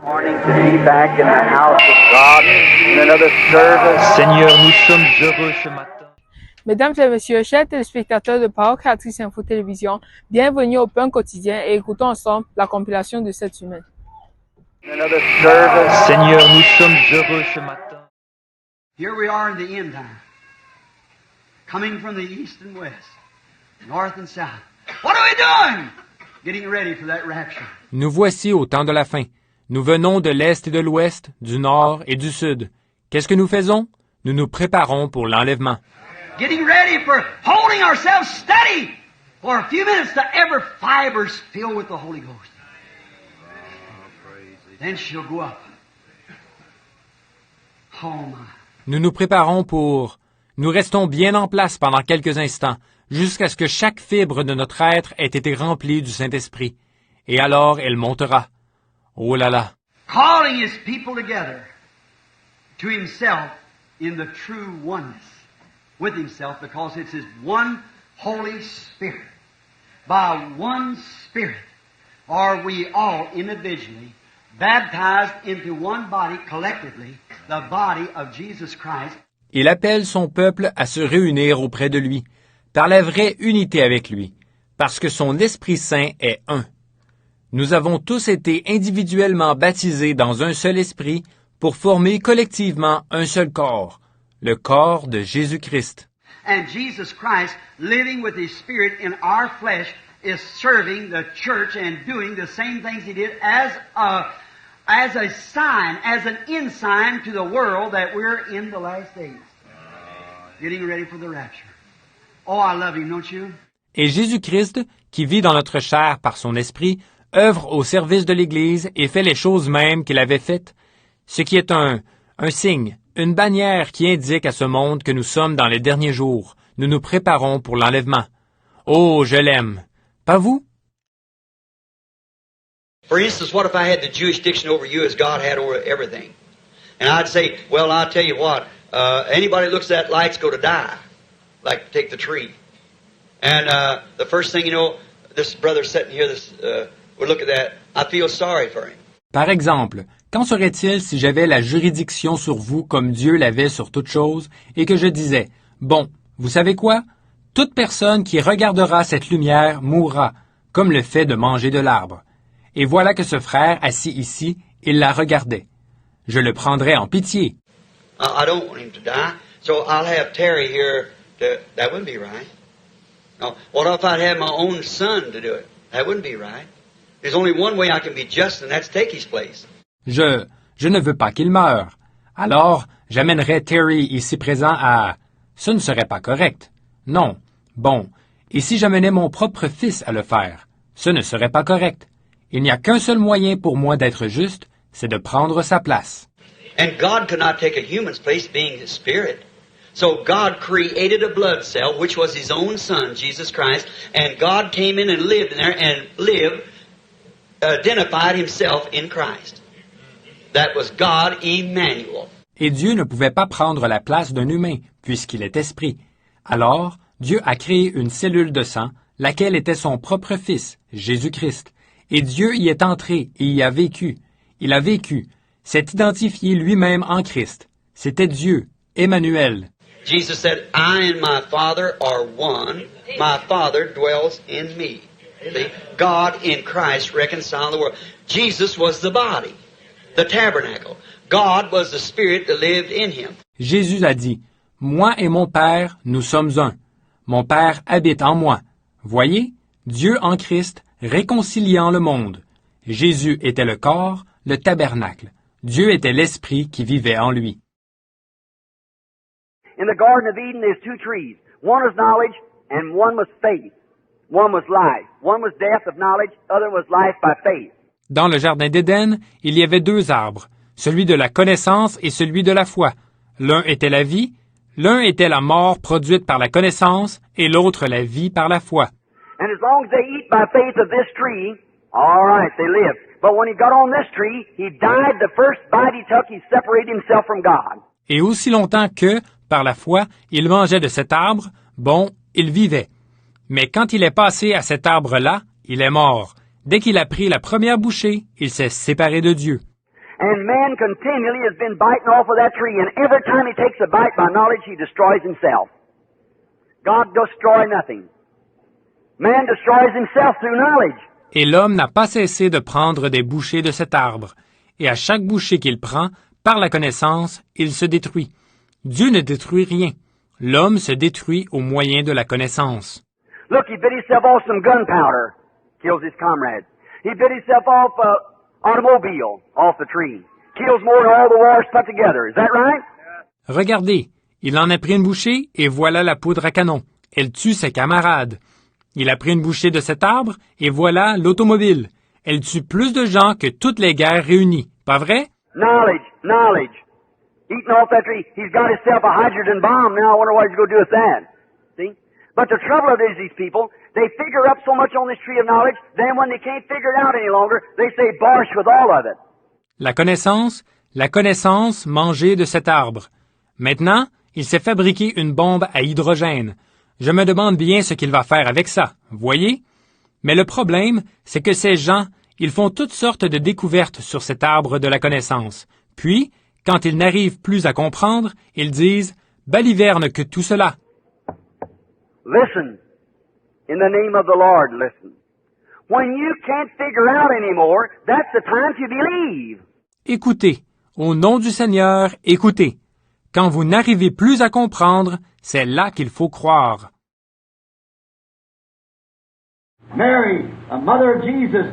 Morning to be back in the house of God in another service. Seigneur, nous sommes heureux ce matin. Mesdames et messieurs, chers téléspectateurs de Parole Créatrice Info Télévision, bienvenue au Pain Quotidien et écoutons ensemble la compilation de cette semaine. Another service. Seigneur, nous sommes heureux ce matin. Here we are in the end time, coming from the east and west, north and south. What are we doing? Getting ready for that rapture. Nous voici au temps de la fin. Nous venons de l'Est et de l'Ouest, du Nord et du Sud. Qu'est-ce que nous faisons? Nous nous préparons pour l'enlèvement. Getting ready for holding ourselves steady for a few minutes to every fibers filled with the Holy Ghost. Then she'll go up. Oh my. Nous nous préparons pour... Nous restons bien en place pendant quelques instants, jusqu'à ce que chaque fibre de notre être ait été remplie du Saint-Esprit. Et alors elle montera. Oh là là! Calling His people together to Himself in the true oneness with Himself, because it's His one Holy Spirit. By one Spirit are we all individually baptized into one body collectively, the body of Jesus Christ. Il appelle son peuple à se réunir auprès de lui, par la vraie unité avec lui, parce que son Esprit Saint est un. Nous avons tous été individuellement baptisés dans un seul esprit pour former collectivement un seul corps, le corps de Jésus-Christ. And Jesus Christ, living with His Spirit in our flesh, is serving the church and doing the same things He did as a sign, as an ensign to the world that we're in the last days. Getting ready for the rapture. Oh, I love Him, don't you? Et Jésus-Christ, qui vit dans notre chair par son esprit, œuvre au service de l'Église et fait les choses mêmes qu'il avait faites, ce qui est un signe, une bannière qui indique à ce monde que nous sommes dans les derniers jours. Nous nous préparons pour l'enlèvement. Oh, je l'aime. Pas vous? For instance, what if I had the Jewish diction over you as God had over everything? And I'd say, well, I'll tell you what, anybody looks at light's going to die, like take the tree. And the first thing you know, this brother sitting here, would look at that, I feel sorry for him. Par exemple, qu'en serait-il si j'avais la juridiction sur vous comme Dieu l'avait sur toute chose et que je disais, bon, vous savez quoi? Toute personne qui regardera cette lumière mourra, comme le fait de manger de l'arbre. Et voilà que ce frère assis ici, il la regardait. Je le prendrais en pitié. I don't want him to die, so I'll have Terry here that wouldn't be right. No, what if I'd have my own son to do it? That wouldn't be right. There's only one way I can be just, and that's take his place. Je ne veux pas qu'il meure. Alors, j'amènerais Terry ici présent à... Ce ne serait pas correct. Non. Bon. Et si j'amenais mon propre fils à le faire? Ce ne serait pas correct. Il n'y a qu'un seul moyen pour moi d'être juste, c'est de prendre sa place. And God could not take a human's place being His Spirit. So God created a blood cell, which was His own Son, Jesus Christ, and God came in and lived in there and identified Himself in Christ. That was God Emmanuel. Et Dieu ne pouvait pas prendre la place d'un humain, puisqu'il est esprit. Alors, Dieu a créé une cellule de sang, laquelle était son propre Fils, Jésus-Christ. Et Dieu y est entré et y a vécu. Il a vécu, s'est identifié lui-même en Christ. C'était Dieu, Emmanuel. Jesus said, I and my Father are one. My Father dwells in me. See? God in Christ reconciled the world. Jesus was the body, the tabernacle. God was the Spirit that lived in Him. Jésus a dit, « Moi et mon Père, nous sommes un. Mon Père habite en moi. » Voyez, Dieu en Christ, réconciliant le monde. Jésus était le corps, le tabernacle. Dieu était l'Esprit qui vivait en lui. In the Garden of Eden, there's two trees. One was knowledge, and one was faith. One was life. One was death of knowledge, other was life by faith. Dans le jardin d'Éden, il y avait deux arbres, celui de la connaissance et celui de la foi. L'un était la vie, l'un était la mort produite par la connaissance et l'autre la vie par la foi. And as long as they eat by faith of this tree, all right, they live. But when he got on this tree, he died. The first bite he took, he separated himself from God. Et aussi longtemps que, par la foi, il mangeait de cet arbre, bon, il vivait. Mais quand il est passé à cet arbre-là, il est mort. Dès qu'il a pris la première bouchée, il s'est séparé de Dieu. And man continually has been biting off of that tree, and every time he takes a bite by knowledge, he destroys himself. God destroys nothing. Man destroys himself through knowledge. Et l'homme n'a pas cessé de prendre des bouchées de cet arbre. Et à chaque bouchée qu'il prend, par la connaissance, il se détruit. Dieu ne détruit rien. L'homme se détruit au moyen de la connaissance. Look, he bit himself off some gunpowder, kills his comrades. He bit himself off automobile off the tree. Kills more than all the wars put together. Is that right? Regardez, il en a pris une bouchée et voilà la poudre à canon. Elle tue ses camarades. Il a pris une bouchée de cet arbre et voilà l'automobile. Elle tue plus de gens que toutes les guerres réunies. Pas vrai? Knowledge. Eating off that tree. He's got himself a hydrogen bomb now. I wonder what he's going to do with that. See? But the trouble of these people, they figure up so much on this tree of knowledge, then when they can't figure it out any longer, they say bosh with all of it. La connaissance mangée de cet arbre. Maintenant, il s'est fabriqué une bombe à hydrogène. Je me demande bien ce qu'il va faire avec ça, voyez? Mais le problème, c'est que ces gens, ils font toutes sortes de découvertes sur cet arbre de la connaissance. Puis, quand ils n'arrivent plus à comprendre, ils disent « baliverne que tout cela ». Listen. In the name of the Lord, listen. When you can't figure out anymore, that's the time to believe. Écoutez. Au nom du Seigneur, écoutez. Quand vous n'arrivez plus à comprendre, c'est là qu'il faut croire. Mary, a mother of Jesus,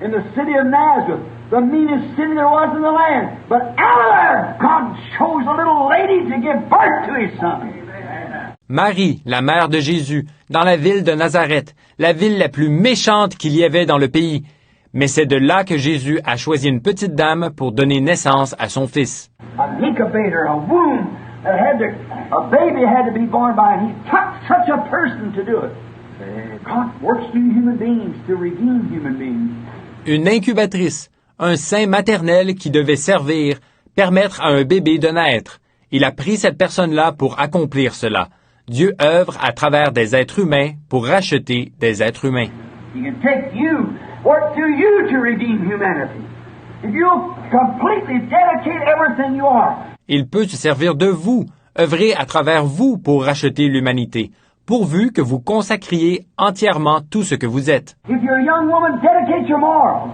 in the city of Nazareth, the meanest city there was in the land. But out of there, God chose a little lady to give birth to his son. Marie, la mère de Jésus, dans la ville de Nazareth, la ville la plus méchante qu'il y avait dans le pays. Mais c'est de là que Jésus a choisi une petite dame pour donner naissance à son fils. An incubator, a womb that a baby had to be born by, and he took such a person to do it. God works through human beings to redeem human beings. Une incubatrice, un sein maternel qui devait servir, permettre à un bébé de naître. Il a pris cette personne-là pour accomplir cela. Dieu œuvre à travers des êtres humains pour racheter des êtres humains. He can take you, work through you to redeem humanity. If you'll completely dedicate everything you are. Il peut se servir de vous, œuvrer à travers vous pour racheter l'humanité, pourvu que vous consacriez entièrement tout ce que vous êtes. If you're a young woman, dedicate your morals.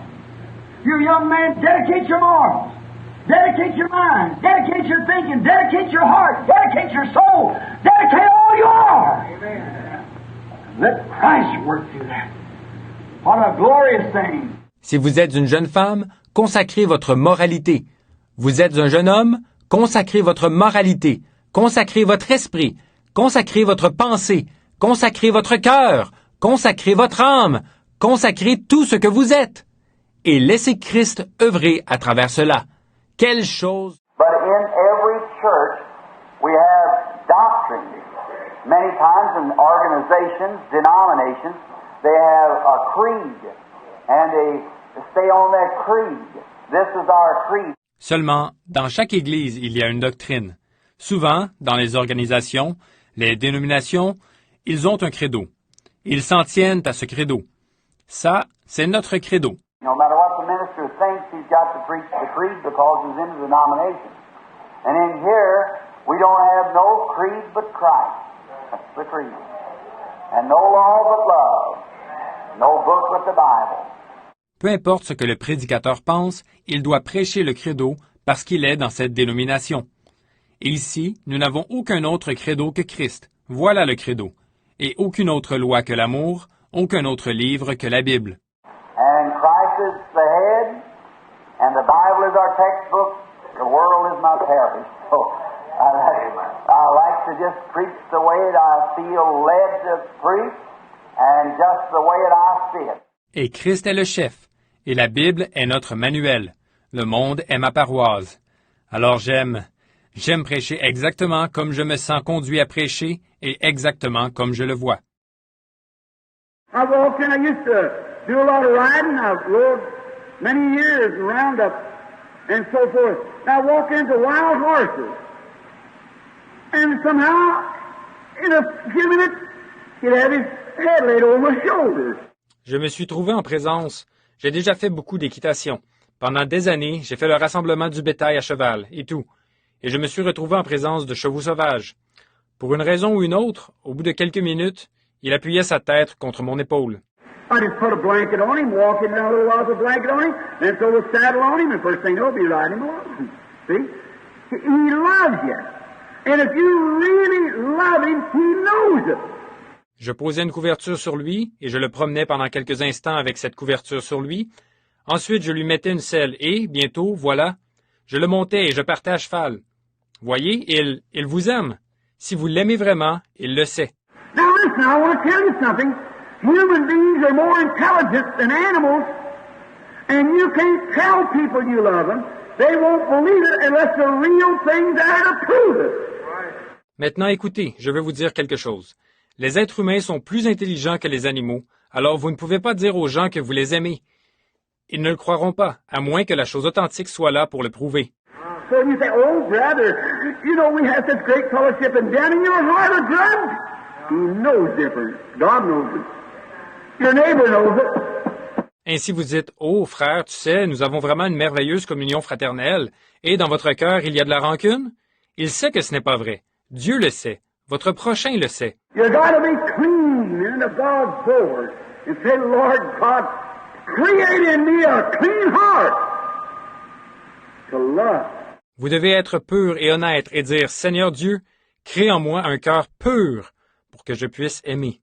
If you're a young man, dedicate your morals. Dedicate your mind. Dedicate your thinking. Dedicate your heart. Dedicate your soul. Dedicate all you are. Amen. Let Christ work through that. What a glorious thing. Si vous êtes une jeune femme, consacrez votre moralité. Vous êtes un jeune homme, consacrez votre moralité. Consacrez votre esprit. Consacrez votre pensée. Consacrez votre cœur. Consacrez votre âme. Consacrez tout ce que vous êtes. Et laissez Christ œuvrer à travers cela. Quelle chose! But in every church, we have doctrine. Many times in organizations, denominations, they have a creed, and they stay on that creed. This is our creed. Seulement, dans chaque Église, il y a une doctrine. Souvent, dans les organisations, les dénominations, ils ont un credo. Ils s'en tiennent à ce credo. Ça, c'est notre credo. No matter what the minister thinks, he's got to preach the creed because he's in the denomination. And in here, we don't have no creed but Christ. That's the creed. And no law but love. No book but the Bible. Peu importe ce que le prédicateur pense, il doit prêcher le credo parce qu'il est dans cette dénomination. Et ici, nous n'avons aucun autre credo que Christ. Voilà le credo. Et aucune autre loi que l'amour, aucun autre livre que la Bible. And Christ is the head, and the Bible is our textbook. The world is my parish. So I like to just preach the way that I feel led to preach, and just the way that I see it. Et Christ est le chef, et la Bible est notre manuel. Le monde est ma paroisse. Alors j'aime prêcher exactement comme je me sens conduit à prêcher et exactement comme je le vois. I walked in, I used to do a lot of riding. I rode many years in roundup and so forth. I walked into wild horses. And somehow, in a few minutes, he'd have his head laid over my shoulders. Je me suis trouvé en présence. J'ai déjà fait beaucoup d'équitation. Pendant des années, j'ai fait le rassemblement du bétail à cheval, et tout. Et je me suis retrouvé en présence de chevaux sauvages. Pour une raison ou une autre, au bout de quelques minutes, il appuyait sa tête contre mon épaule. I just put a blanket on him, walk him down a little while with a blanket on him, then throw the saddle on him, and first thing you'll be riding him along. See? He loves you. And if you really love him, he knows it. Je posais une couverture sur lui, et je le promenais pendant quelques instants avec cette couverture sur lui. Ensuite, je lui mettais une selle, et, bientôt, voilà, je le montais et je partais à cheval. Voyez, il vous aime. Si vous l'aimez vraiment, il le sait. Now listen, I want to tell you something. Human beings are more intelligent than animals, and you can't tell people you love them. They won't believe it unless the real thing's there to prove it. Maintenant, écoutez, je vais vous dire quelque chose. Les êtres humains sont plus intelligents que les animaux, alors vous ne pouvez pas dire aux gens que vous les aimez. Ils ne le croiront pas, à moins que la chose authentique soit là pour le prouver. So you say, oh, brother, you know we have such great fellowship in down in your heart of drugs. He knows different. God knows it. Your neighbor knows it. Ainsi vous dites, « Oh, frère, tu sais, nous avons vraiment une merveilleuse communion fraternelle, et dans votre cœur, il y a de la rancune? » Il sait que ce n'est pas vrai. Dieu le sait. Votre prochain le sait. You gotta be clean and of God forward. And say, Lord God, create in me a clean heart to love. Vous devez être pur et honnête et dire, « Seigneur Dieu, crée en moi un cœur pur pour que je puisse aimer. »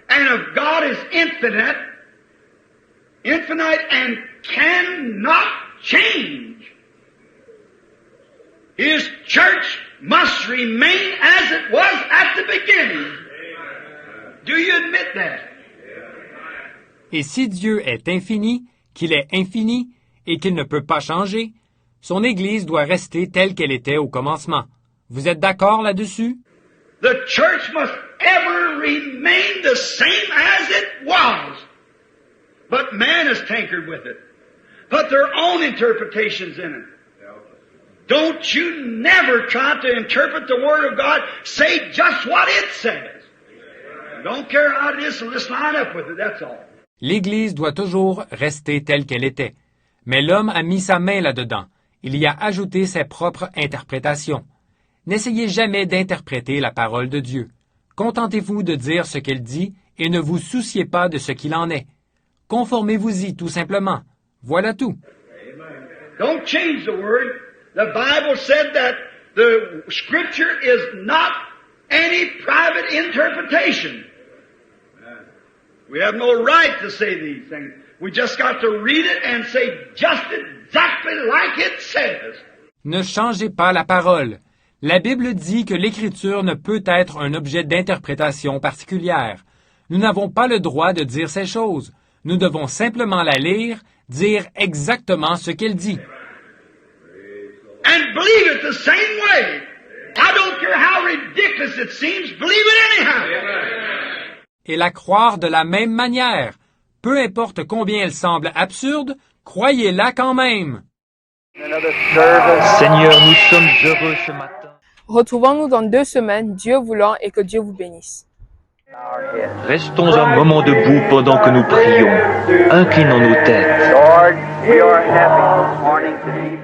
And if God is infinite and cannot change, His church must remain as it was at the beginning. Do you admit that? Et si Dieu est infini, qu'il est infini et qu'il ne peut pas changer, son Église doit rester telle qu'elle était au commencement. Vous êtes d'accord là-dessus? The church must ever remain the same as it was. But man has tinkered with it, put their own interpretations in it. Don't you never try to interpret the Word of God. Say just what it says. Don't care how it is, so just line up with it, that's all. L'Église doit toujours rester telle qu'elle était. Mais l'homme a mis sa main là-dedans. Il y a ajouté ses propres interprétations. N'essayez jamais d'interpréter la parole de Dieu. Contentez-vous de dire ce qu'elle dit et ne vous souciez pas de ce qu'il en est. Conformez-vous-y tout simplement. Voilà tout. Don't change the Word. The Bible said that the Scripture is not any private interpretation. We have no right to say these things. We just got to read it and say just exactly like it says. Ne changez pas la parole. La Bible dit que l'Écriture ne peut être un objet d'interprétation particulière. Nous n'avons pas le droit de dire ces choses. Nous devons simplement la lire, dire exactement ce qu'elle dit. And believe it the same way. I don't care how ridiculous it seems, believe it anyhow. Et la croire de la même manière. Peu importe combien elle semble absurde, croyez-la quand même. Seigneur, nous sommes heureux ce matin. Retrouvons-nous dans 2 semaines, Dieu voulant, et que Dieu vous bénisse. Restons un moment debout pendant que nous prions. Inclinons nos têtes. Lord, we are happy this morning to be